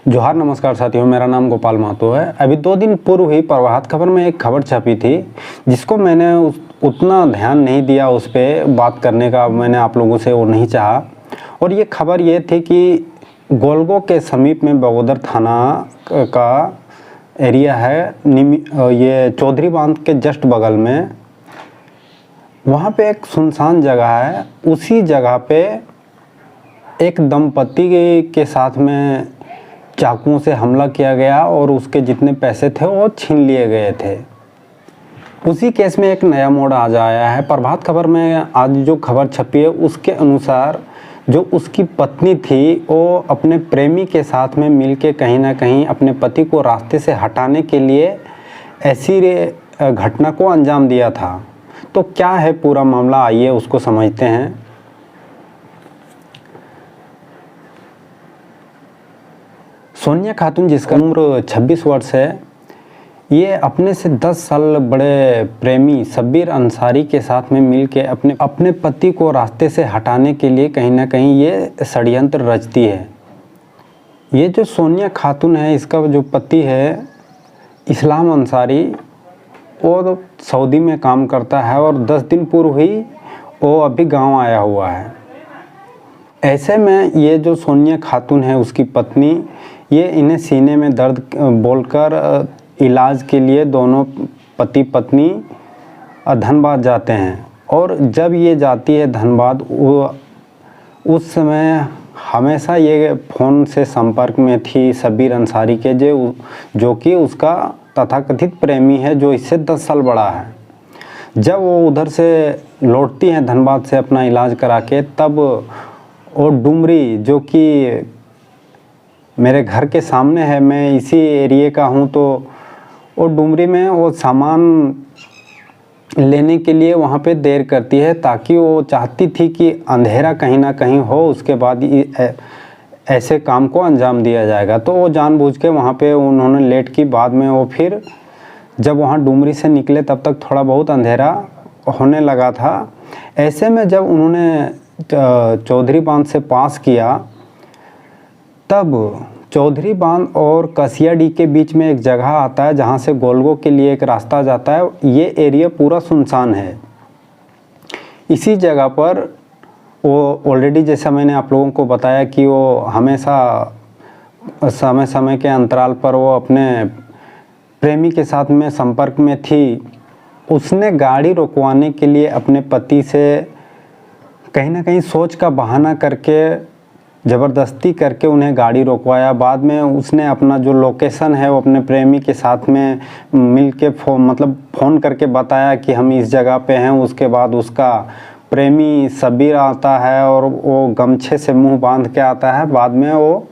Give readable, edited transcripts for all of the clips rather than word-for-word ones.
जोहार नमस्कार साथियों, मेरा नाम गोपाल महतो है। अभी 2 दिन पूर्व ही प्रभात खबर में एक खबर छपी थी जिसको मैंने उतना ध्यान नहीं दिया, उस पर बात करने का मैंने आप लोगों से वो नहीं चाहा। और ये खबर ये थी कि गोलगो के समीप में बगोदर थाना का एरिया है, ये चौधरी बांध के जस्ट बगल में, वहाँ पे एक सुनसान जगह है। उसी जगह पे एक दंपति के साथ में चाकुओं से हमला किया गया और उसके जितने पैसे थे वो छीन लिए गए थे। उसी केस में एक नया मोड़ आज आया है। प्रभात खबर में आज जो खबर छपी है उसके अनुसार जो उसकी पत्नी थी वो अपने प्रेमी के साथ में मिलके कहीं ना कहीं अपने पति को रास्ते से हटाने के लिए ऐसी घटना को अंजाम दिया था। तो क्या है पूरा मामला, आइए उसको समझते हैं। सोनिया खातून, जिसका उम्र 26 वर्ष है, ये अपने से 10 साल बड़े प्रेमी शब्बीर अंसारी के साथ में मिलके अपने पति को रास्ते से हटाने के लिए कहीं ना कहीं ये षड्यंत्र रचती है। ये जो सोनिया खातून है, इसका जो पति है इस्लाम अंसारी, वो सऊदी में काम करता है और 10 दिन पूर्व ही वो अभी गांव आया हुआ है। ऐसे में ये जो सोनिया खातून है, उसकी पत्नी, ये इन्हें सीने में दर्द बोलकर इलाज के लिए दोनों पति पत्नी धनबाद जाते हैं। और जब ये जाती है धनबाद, उस समय हमेशा ये फ़ोन से संपर्क में थी शब्बीर अंसारी के, जो कि उसका तथाकथित प्रेमी है, जो इससे 10 साल बड़ा है। जब वो उधर से लौटती हैं धनबाद से अपना इलाज करा के, तब वो डुमरी, जो कि मेरे घर के सामने है, मैं इसी एरिए का हूँ, तो वो डुमरी में वो सामान लेने के लिए वहाँ पे देर करती है, ताकि वो चाहती थी कि अंधेरा कहीं ना कहीं हो, उसके बाद ऐसे काम को अंजाम दिया जाएगा। तो वो जानबूझ के वहाँ पे उन्होंने लेट की। बाद में वो फिर जब वहाँ डुमरी से निकले तब तक थोड़ा बहुत अंधेरा होने लगा था। ऐसे में जब उन्होंने चौधरी बांध से पास किया, तब चौधरी बांध और कसियाडी के बीच में एक जगह आता है जहाँ से गोलगो के लिए एक रास्ता जाता है। ये एरिया पूरा सुनसान है। इसी जगह पर वो ऑलरेडी, जैसा मैंने आप लोगों को बताया कि वो हमेशा समय समय के अंतराल पर वो अपने प्रेमी के साथ में संपर्क में थी। उसने गाड़ी रुकवाने के लिए अपने पति से कहीं ना कहीं सोच का बहाना करके, ज़बरदस्ती करके उन्हें गाड़ी रोकवाया। बाद में उसने अपना जो लोकेशन है वो अपने प्रेमी के साथ में मिल के फ़ोन करके बताया कि हम इस जगह पे हैं। उसके बाद उसका प्रेमी शब्बीर आता है और वो गमछे से मुंह बांध के आता है। बाद में वो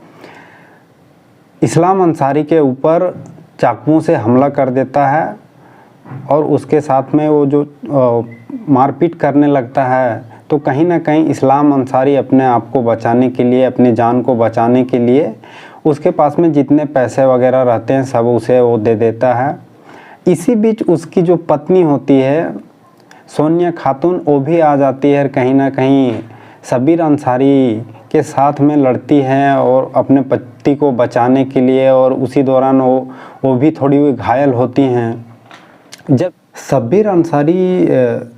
इस्लाम अंसारी के ऊपर चाकुओं से हमला कर देता है और उसके साथ में वो जो मारपीट करने लगता है। तो कहीं ना कहीं इस्लाम अंसारी अपने आप को बचाने के लिए, अपनी जान को बचाने के लिए, उसके पास में जितने पैसे वगैरह रहते हैं सब उसे वो दे देता है। इसी बीच उसकी जो पत्नी होती है सोनिया खातून, वो भी आ जाती है, कहीं ना कहीं शब्बीर अंसारी के साथ में लड़ती हैं और अपने पति को बचाने के लिए। और उसी दौरान वो भी थोड़ी घायल होती हैं। जब शब्बीर अंसारी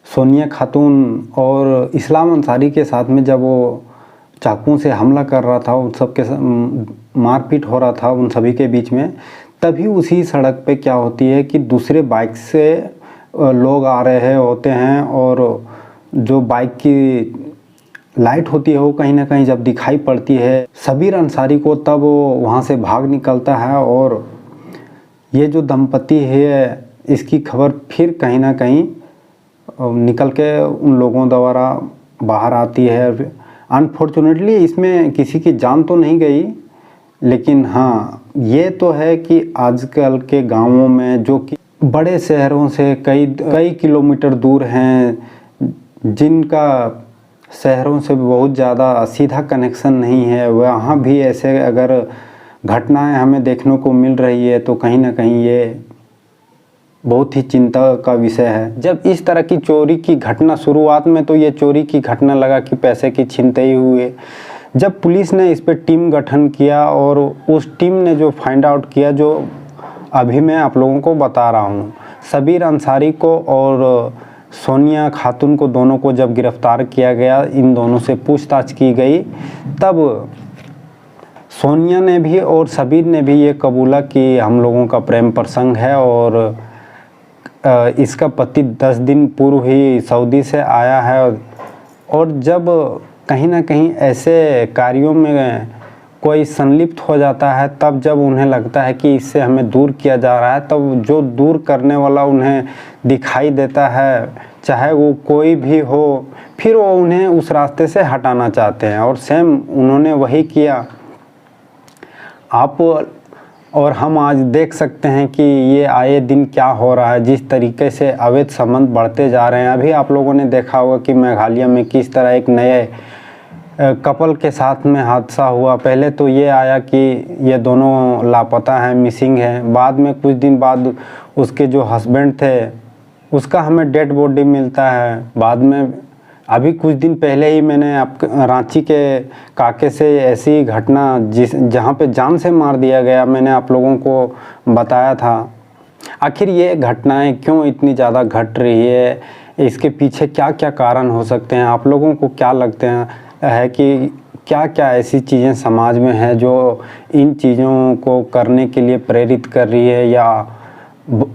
सोनिया खातून और इस्लाम अंसारी के साथ में जब वो चाकुओं से हमला कर रहा था, उन सब के मारपीट हो रहा था उन सभी के बीच में, तभी उसी सड़क पे क्या होती है कि दूसरे बाइक से लोग आ रहे होते हैं और जो बाइक की लाइट होती है वो कहीं ना कहीं जब दिखाई पड़ती है शब्बीर अंसारी को, तब वो वहाँ से भाग निकलता है। और ये जो दंपति है, इसकी खबर फिर कहीं ना कहीं निकल के उन लोगों द्वारा बाहर आती है। अनफॉर्चुनेटली इसमें किसी की जान तो नहीं गई, लेकिन हाँ ये तो है कि आजकल के गांवों में, जो कि बड़े शहरों से कई किलोमीटर दूर हैं, जिनका शहरों से बहुत ज़्यादा सीधा कनेक्शन नहीं है, वहाँ भी ऐसे अगर घटनाएं हमें देखने को मिल रही है तो कहीं ना कहीं ये बहुत ही चिंता का विषय है। जब इस तरह की चोरी की घटना, शुरुआत में तो ये चोरी की घटना लगा कि पैसे की छीनते ही हुए, जब पुलिस ने इस पे टीम गठन किया और उस टीम ने जो फाइंड आउट किया, जो अभी मैं आप लोगों को बता रहा हूँ, सबीर अंसारी को और सोनिया खातून को, दोनों को जब गिरफ्तार किया गया, इन दोनों से पूछताछ की गई, तब सोनिया ने भी और सबीर ने भी ये कबूला कि हम लोगों का प्रेम प्रसंग है और इसका पति 10 दिन पूर्व ही सऊदी से आया है। और जब कहीं ना कहीं ऐसे कार्यों में कोई संलिप्त हो जाता है, तब जब उन्हें लगता है कि इससे हमें दूर किया जा रहा है, तब जो दूर करने वाला उन्हें दिखाई देता है, चाहे वो कोई भी हो, फिर वो उन्हें उस रास्ते से हटाना चाहते हैं। और सेम उन्होंने वही किया। आप और हम आज देख सकते हैं कि ये आए दिन क्या हो रहा है, जिस तरीके से अवैध संबंध बढ़ते जा रहे हैं। अभी आप लोगों ने देखा होगा कि मेघालय में किस तरह एक नए कपल के साथ में हादसा हुआ। पहले तो ये आया कि ये दोनों लापता हैं, मिसिंग है। बाद में कुछ दिन बाद उसके जो हस्बैंड थे, उसका हमें डेड बॉडी मिलता है। बाद में अभी कुछ दिन पहले ही मैंने रांची के काके से ऐसी घटना जहाँ पे जान से मार दिया गया, मैंने आप लोगों को बताया था। आखिर ये घटनाएं क्यों इतनी ज़्यादा घट रही है, इसके पीछे क्या क्या कारण हो सकते हैं? आप लोगों को क्या लगते हैं कि क्या क्या ऐसी चीज़ें समाज में हैं जो इन चीज़ों को करने के लिए प्रेरित कर रही है, या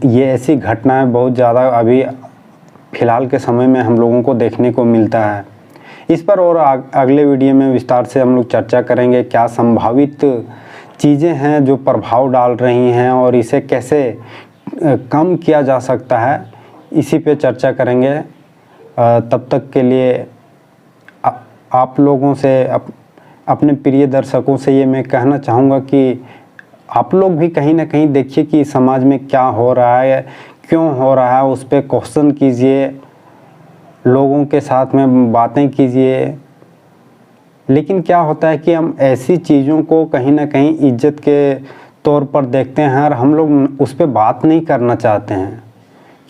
ये ऐसी घटनाएं बहुत ज़्यादा अभी फ़िलहाल के समय में हम लोगों को देखने को मिलता है? इस पर और अगले वीडियो में विस्तार से हम लोग चर्चा करेंगे। क्या संभावित चीज़ें हैं जो प्रभाव डाल रही हैं और इसे कैसे कम किया जा सकता है, इसी पे चर्चा करेंगे। तब तक के लिए आप लोगों से, अपने प्रिय दर्शकों से ये मैं कहना चाहूँगा कि आप लोग भी कहीं ना कहीं देखिए कि समाज में क्या हो रहा है, क्यों हो रहा है, उस पर क्वेश्चन कीजिए, लोगों के साथ में बातें कीजिए। लेकिन क्या होता है कि हम ऐसी चीज़ों को कहीं ना कहीं इज्जत के तौर पर देखते हैं और हम लोग उस पर बात नहीं करना चाहते हैं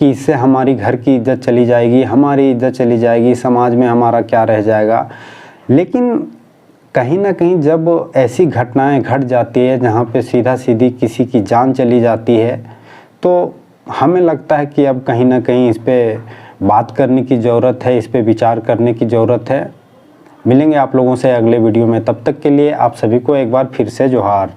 कि इससे हमारी घर की इज्जत चली जाएगी, हमारी इज्जत चली जाएगी, समाज में हमारा क्या रह जाएगा। लेकिन कहीं ना कहीं जब ऐसी घटनाएं घट जाती है जहाँ पे सीधा सीधी किसी की जान चली जाती है, तो हमें लगता है कि अब कहीं ना कहीं इस पर बात करने की ज़रूरत है, इस पर विचार करने की ज़रूरत है। मिलेंगे आप लोगों से अगले वीडियो में। तब तक के लिए आप सभी को एक बार फिर से जोहार।